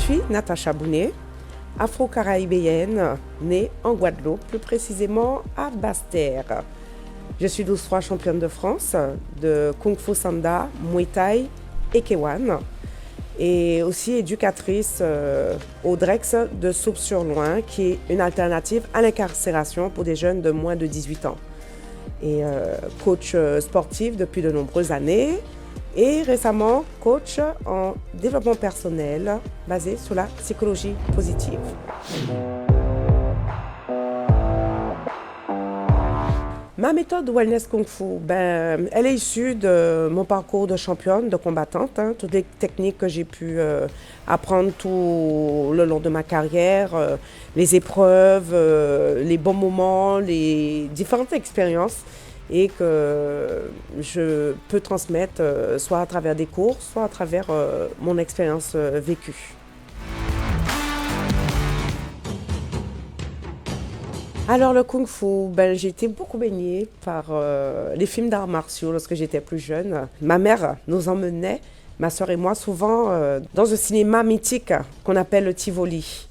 suis Natacha Bounet, afro-caribéenne, née en Guadeloupe, plus précisément à Basse-Terre. Je suis 12 fois championne de France de Kung Fu Sanda, Muay Thai et Kewan. Et aussi éducatrice au DREX de Soupe-sur-Loing, qui est une alternative à l'incarcération pour des jeunes de moins de 18 ans. Et coach sportif depuis de nombreuses années. Et récemment, coach en développement personnel basé sur la psychologie positive. Ma méthode Wellness Kung Fu, elle est issue de mon parcours de championne, de combattante. Toutes les techniques que j'ai pu apprendre tout le long de ma carrière, les épreuves, les bons moments, les différentes expériences et que je peux transmettre soit à travers des cours, soit à travers mon expérience vécue. Alors le Kung Fu, j'ai été beaucoup baignée par les films d'arts martiaux lorsque j'étais plus jeune. Ma mère nous emmenait, ma soeur et moi, souvent dans un cinéma mythique qu'on appelle le Tivoli.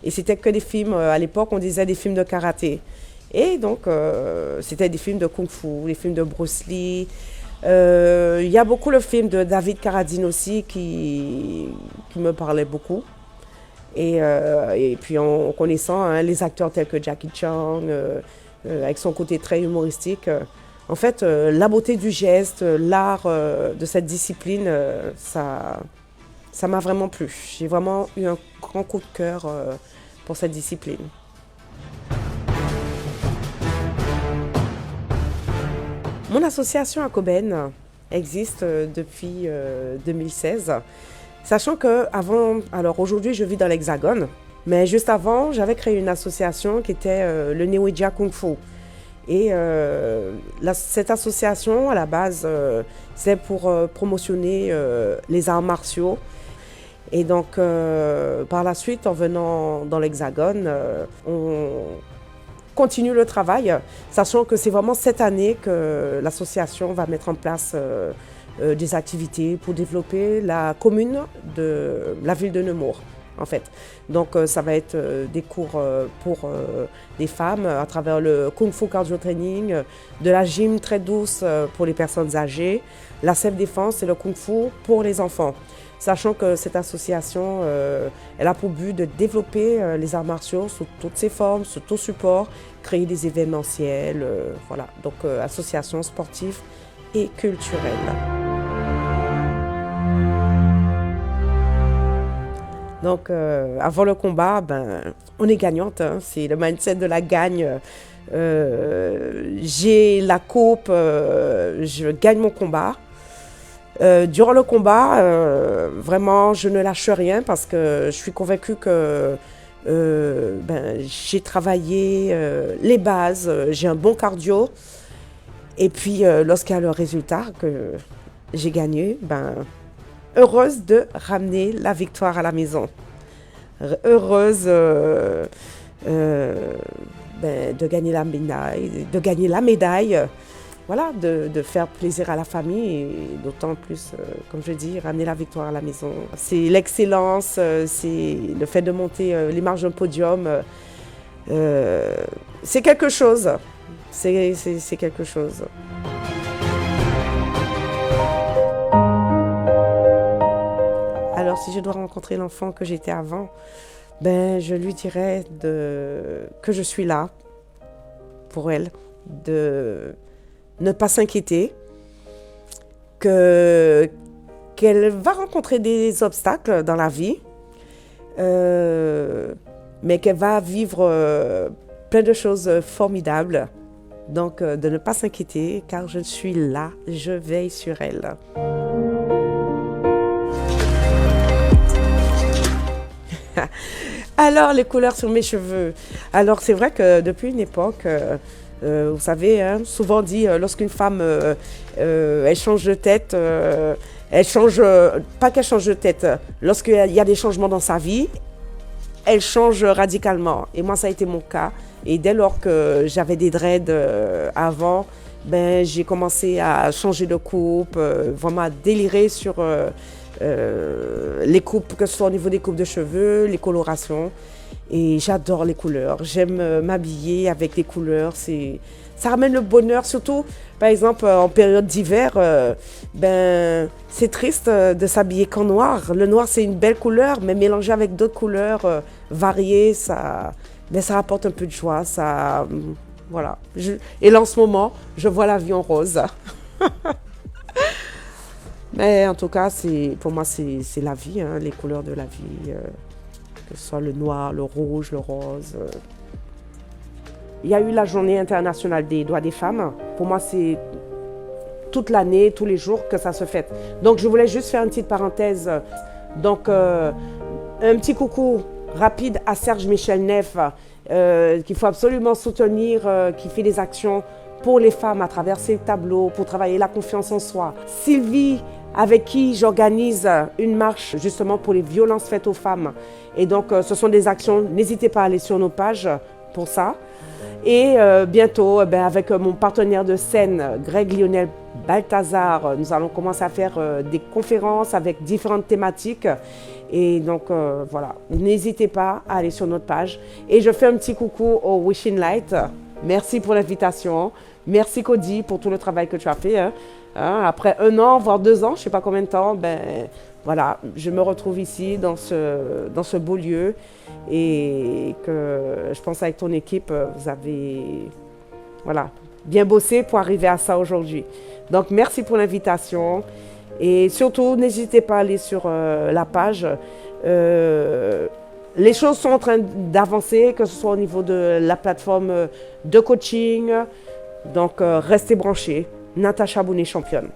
Et c'était que des films, à l'époque on disait des films de karaté. Et donc c'était des films de Kung Fu, des films de Bruce Lee. Il y a beaucoup le film de David Carradine aussi qui me parlait beaucoup. Et puis en connaissant les acteurs tels que Jackie Chan, avec son côté très humoristique, en fait, la beauté du geste, l'art de cette discipline, ça m'a vraiment plu. J'ai vraiment eu un grand coup de cœur pour cette discipline. Mon association à Coben existe depuis 2016. Sachant que alors aujourd'hui je vis dans l'Hexagone, mais juste avant j'avais créé une association qui était le Neweja Kung Fu. Et cette association à la base c'est pour promotionner les arts martiaux. Et donc par la suite en venant dans l'Hexagone, on continue le travail, sachant que c'est vraiment cette année que l'association va mettre en place des activités pour développer la commune de la ville de Nemours, en fait. Donc ça va être des cours pour les femmes à travers le Kung Fu Cardio Training, de la gym très douce pour les personnes âgées, la self-défense et le Kung Fu pour les enfants. Sachant que cette association, elle a pour but de développer les arts martiaux sous toutes ses formes, sous tout support, créer des événementiels, voilà. Donc association sportive et culturelle. Donc avant le combat, on est gagnante, hein. C'est le mindset de la gagne. J'ai la coupe, je gagne mon combat. Durant le combat, vraiment, je ne lâche rien parce que je suis convaincue que j'ai travaillé les bases, j'ai un bon cardio. Et puis, lorsqu'il y a le résultat que j'ai gagné, heureuse de ramener la victoire à la maison. Heureuse de gagner la médaille. Voilà, de faire plaisir à la famille et d'autant plus, comme je dis, ramener la victoire à la maison. C'est l'excellence, c'est le fait de monter les marches d'un podium. C'est quelque chose. C'est quelque chose. Alors, si je dois rencontrer l'enfant que j'étais avant, je lui dirais que je suis là pour elle, de ne pas s'inquiéter, qu'elle va rencontrer des obstacles dans la vie, mais qu'elle va vivre plein de choses formidables. Donc, de ne pas s'inquiéter, car je suis là, je veille sur elle. Alors, les couleurs sur mes cheveux. Alors, c'est vrai que depuis une époque, vous savez, hein, souvent dit, lorsqu'une femme elle change de tête, elle change, pas qu'elle change de tête, lorsqu'il y a des changements dans sa vie, elle change radicalement. Et moi, ça a été mon cas. Et dès lors que j'avais des dreads avant, j'ai commencé à changer de coupe, vraiment à délirer sur les coupes, que ce soit au niveau des coupes de cheveux, les colorations. Et j'adore les couleurs. J'aime m'habiller avec les couleurs. Ça ramène le bonheur, surtout, par exemple, en période d'hiver. C'est triste de s'habiller qu'en noir. Le noir, c'est une belle couleur, mais mélangé avec d'autres couleurs variées, ça apporte un peu de joie. Voilà. Et là, en ce moment, je vois la vie en rose. Mais en tout cas, pour moi, c'est la vie, hein, les couleurs de la vie. Que ce soit le noir, le rouge, le rose. Il y a eu la journée internationale des droits des femmes. Pour moi, c'est toute l'année, tous les jours que ça se fête. Donc, je voulais juste faire une petite parenthèse. Donc, un petit coucou rapide à Serge Michel Neff, qu'il faut absolument soutenir, qui fait des actions pour les femmes à travers ses tableaux, pour travailler la confiance en soi. Sylvie, avec qui j'organise une marche justement pour les violences faites aux femmes. Et donc, ce sont des actions, n'hésitez pas à aller sur nos pages pour ça. Et bientôt, avec mon partenaire de scène, Greg Lionel Balthazar, nous allons commencer à faire des conférences avec différentes thématiques. Et donc, voilà, n'hésitez pas à aller sur notre page. Et je fais un petit coucou au Wishing Light. Merci pour l'invitation. Merci Cody pour tout le travail que tu as fait. Après 1 an, voire 2 ans, je ne sais pas combien de temps, voilà, je me retrouve ici dans ce beau lieu et que je pense avec ton équipe, vous avez bien bossé pour arriver à ça aujourd'hui. Donc merci pour l'invitation et surtout n'hésitez pas à aller sur la page. Les choses sont en train d'avancer, que ce soit au niveau de la plateforme de coaching. Donc restez branchés. Natacha Bounet, championne.